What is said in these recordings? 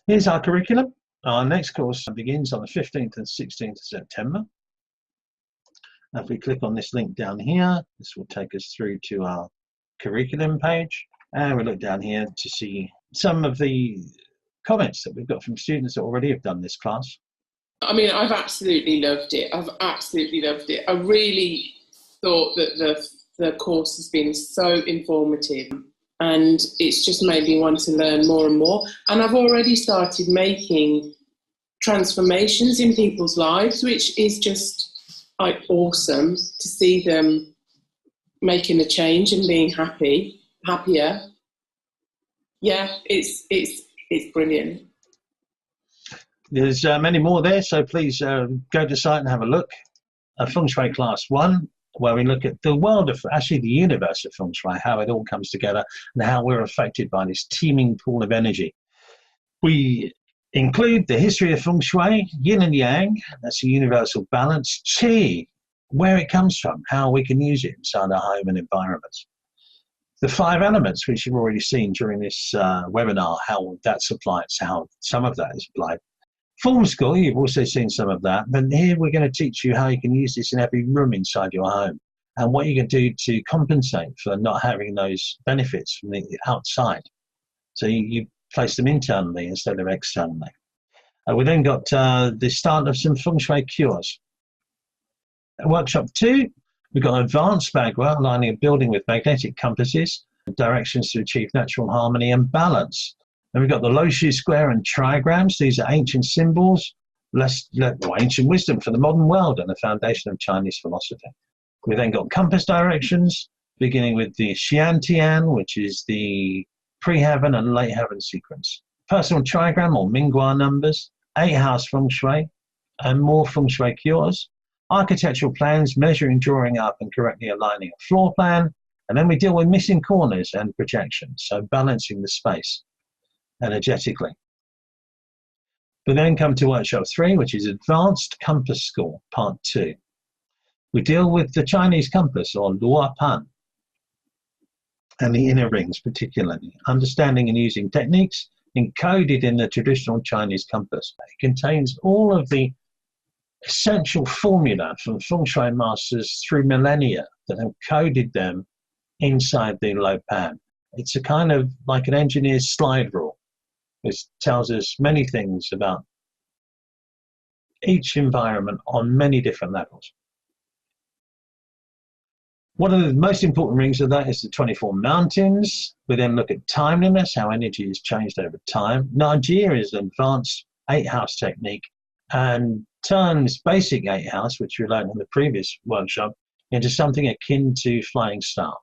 Here's our curriculum. Our next course begins on the 15th and 16th of September. Now, if we click on this link down here, this will take us through to our curriculum page. And we'll look down here to see some of the comments that we've got from students that already have done this class. I mean, I've absolutely loved it. I've absolutely loved it. I really thought that the course has been so informative, and it's just made me want to learn more and more. And I've already started making transformations in people's lives, which is just like awesome to see them making a change and being happier. Yeah, it's brilliant. There's many more there, so please go to the site and have a look. Feng Shui Class 1, where we look at the world of, actually the universe of Feng Shui, how it all comes together and how we're affected by this teeming pool of energy. We include the history of Feng Shui, yin and yang, that's a universal balance, qi, where it comes from, how we can use it inside our home and environments. The 5 elements, which you've already seen during this webinar, how that's applied, how some of that is applied. Feng School, you've also seen some of that, but here we're going to teach you how you can use this in every room inside your home and what you can do to compensate for not having those benefits from the outside. So you place them internally instead of externally. We then got the start of some Feng Shui cures. Workshop 2, we've got advanced bagua, aligning a building with magnetic compasses, directions to achieve natural harmony and balance. Then we've got the Lo-Shu square and trigrams. These are ancient symbols, ancient wisdom for the modern world and the foundation of Chinese philosophy. We then got compass directions, beginning with the Xiantian, which is the pre-heaven and late heaven sequence. Personal trigram or Minghua numbers, 8-house feng shui, and more feng shui cures. Architectural plans, measuring, drawing up, and correctly aligning a floor plan. And then we deal with missing corners and projections, so balancing the space energetically. We then come to workshop 3, which is Advanced Compass School, part 2. We deal with the Chinese compass, or Luo Pan, and the inner rings particularly, understanding and using techniques encoded in the traditional Chinese compass. It contains all of the essential formula from Feng Shui masters through millennia that have coded them inside the Luo Pan. It's a kind of like an engineer's slide rule. It tells us many things about each environment on many different levels. One of the most important rings of that is the 24 mountains. We then look at timeliness, how energy is changed over time. Najir is an advanced 8-house technique and turns basic 8-house, which we learned in the previous workshop, into something akin to flying star.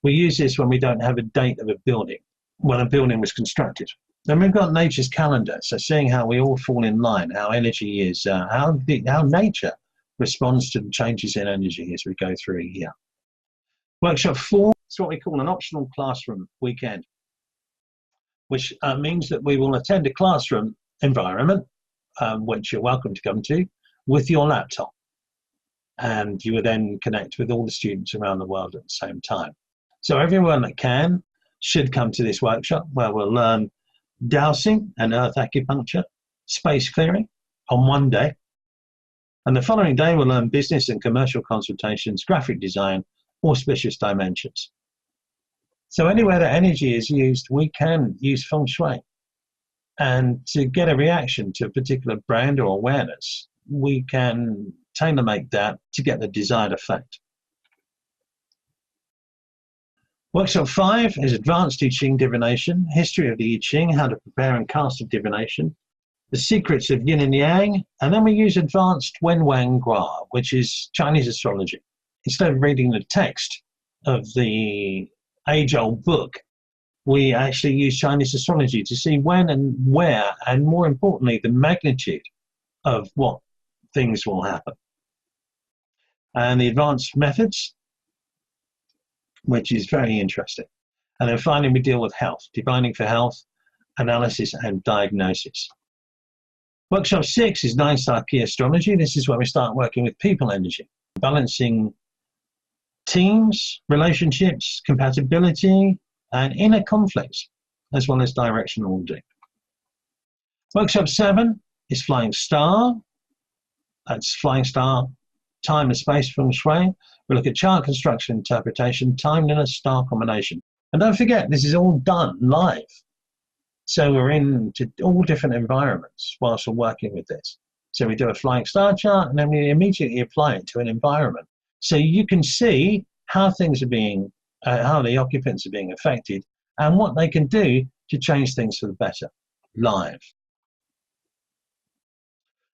We use this when we don't have a date of a building, when a building was constructed. Then we've got nature's calendar, so seeing how we all fall in line, how energy is, how nature responds to the changes in energy as we go through a year. Workshop 4 is what we call an optional classroom weekend, which means that we will attend a classroom environment, which you're welcome to come to, with your laptop. And you will then connect with all the students around the world at the same time. So everyone that can should come to this workshop where we'll learn dowsing and earth acupuncture, space clearing on one day. And the following day we'll learn business and commercial consultations, graphic design, auspicious dimensions. So anywhere that energy is used, we can use Feng Shui. And to get a reaction to a particular brand or awareness, we can tailor-make that to get the desired effect. Workshop 5 is Advanced I Ching Divination, History of the I Ching, how to prepare and cast a divination, the secrets of yin and yang, and then we use Advanced Wen Wang Gua, which is Chinese astrology. Instead of reading the text of the age-old book, we actually use Chinese astrology to see when and where, and more importantly, the magnitude of what things will happen. And the advanced methods, which is very interesting. And then finally, we deal with health, divining for health, analysis and diagnosis. Workshop 6 is 9-star key astrology. This is where we start working with people energy, balancing teams, relationships, compatibility, and inner conflicts, as well as directional audit. Workshop 7 is Flying Star. That's Flying Star, Time and Space Feng Shui. We look at chart construction, interpretation, timeliness, star combination. And don't forget, this is all done live. So we're into all different environments whilst we're working with this. So we do a flying star chart and then we immediately apply it to an environment. So you can see how things are being, how the occupants are being affected and what they can do to change things for the better, live.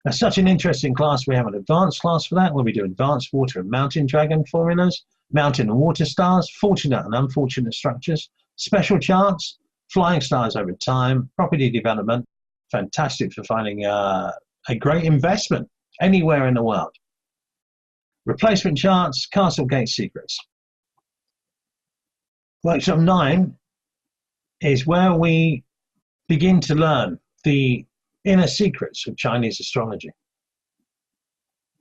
That's such an interesting class. We have an advanced class for that where we do advanced water and mountain dragon formulas, mountain and water stars, fortunate and unfortunate structures, special charts, flying stars over time, property development, fantastic for finding a great investment anywhere in the world. Replacement charts, castle gate secrets. Workshop 9 is where we begin to learn the inner secrets of Chinese astrology.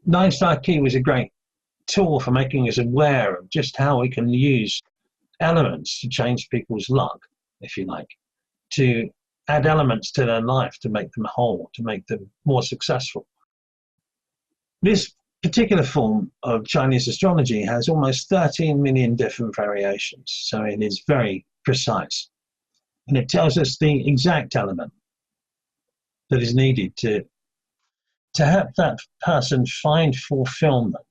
9 Starkey was a great tool for making us aware of just how we can use elements to change people's luck, if you like, to add elements to their life to make them whole, to make them more successful. This particular form of Chinese astrology has almost 13 million different variations, so it is very precise. And it tells us the exact element that is needed to help that person find fulfillment.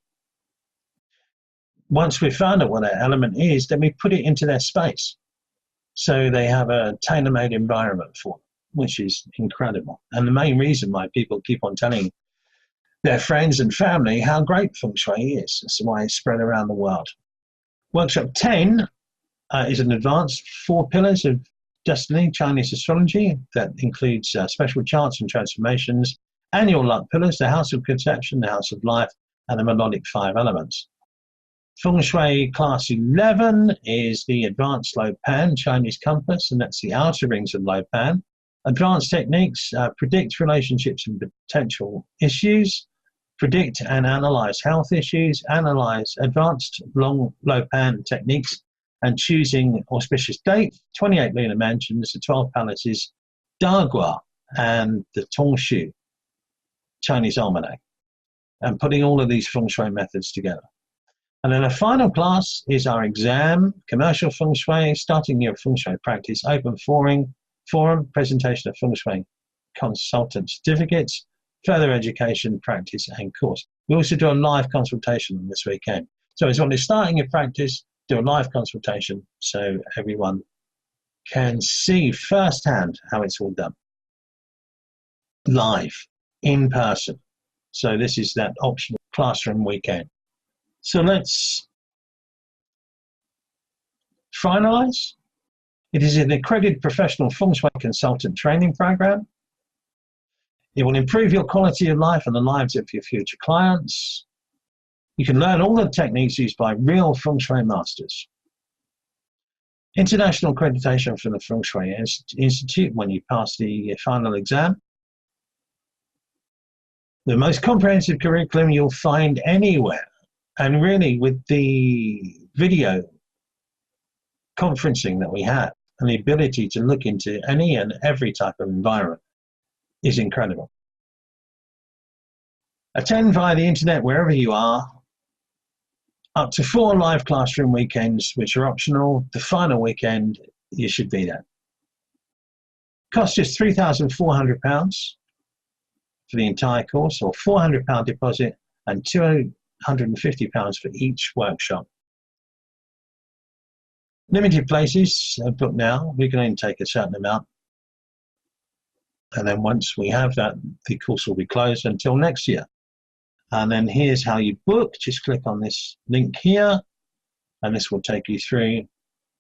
Once we've found out what that element is, then we put it into their space. So they have a tailor-made environment for them, which is incredible. And the main reason why people keep on telling their friends and family how great Feng Shui is. That's why it's spread around the world. Workshop 10 is an advanced 4 pillars of destiny Chinese astrology that includes special charts and transformations, annual luck pillars, the house of conception, the house of life, and the melodic 5 elements. Feng Shui Class 11 is the Advanced Lo Pan Chinese Compass, and that's the outer rings of Lo Pan. Advanced techniques predict relationships and potential issues, predict and analyze health issues, analyze advanced Lo Pan techniques, and choosing auspicious dates, 28 lunar mansions, the 12 palaces, Dagua, and the Tongshu Chinese almanac, and putting all of these Feng Shui methods together. And then a final class is our exam, Commercial Feng Shui, Starting Your Feng Shui Practice, Open Forum, Presentation of Feng Shui Consultant Certificates, Further Education, Practice and Course. We also do a live consultation on this weekend. So it's when you're starting your practice, do a live consultation so everyone can see firsthand how it's all done. Live, in person. So this is that optional classroom weekend. So let's finalize. It is an accredited professional Feng Shui consultant training program. It will improve your quality of life and the lives of your future clients. You can learn all the techniques used by real Feng Shui masters. International accreditation from the Feng Shui Institute when you pass the final exam. The most comprehensive curriculum you'll find anywhere. And really, with the video conferencing that we have and the ability to look into any and every type of environment is incredible. Attend via the internet wherever you are. Up to 4 live classroom weekends, which are optional. The final weekend, you should be there. Cost just £3,400 for the entire course, or £400 deposit and £250 for each workshop. Limited places are booked now. We can only take a certain amount. And then once we have that, the course will be closed until next year. And then here's how you book. Just click on this link here, and this will take you through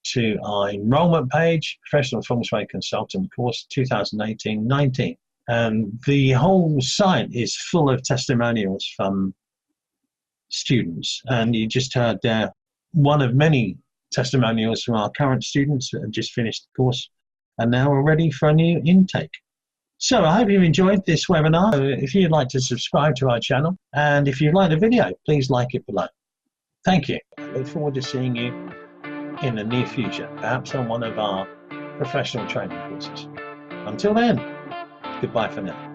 to our enrollment page, Professional Feng Shui Consultant Course 2018-19. And the whole site is full of testimonials from students. And you just heard there one of many testimonials from our current students that have just finished the course and now are ready for a new intake. So I hope you enjoyed this webinar. If you'd like to subscribe to our channel, and if you like the video, please like it below. Thank you. I look forward to seeing you in the near future, perhaps on one of our professional training courses. Until then. Goodbye for now.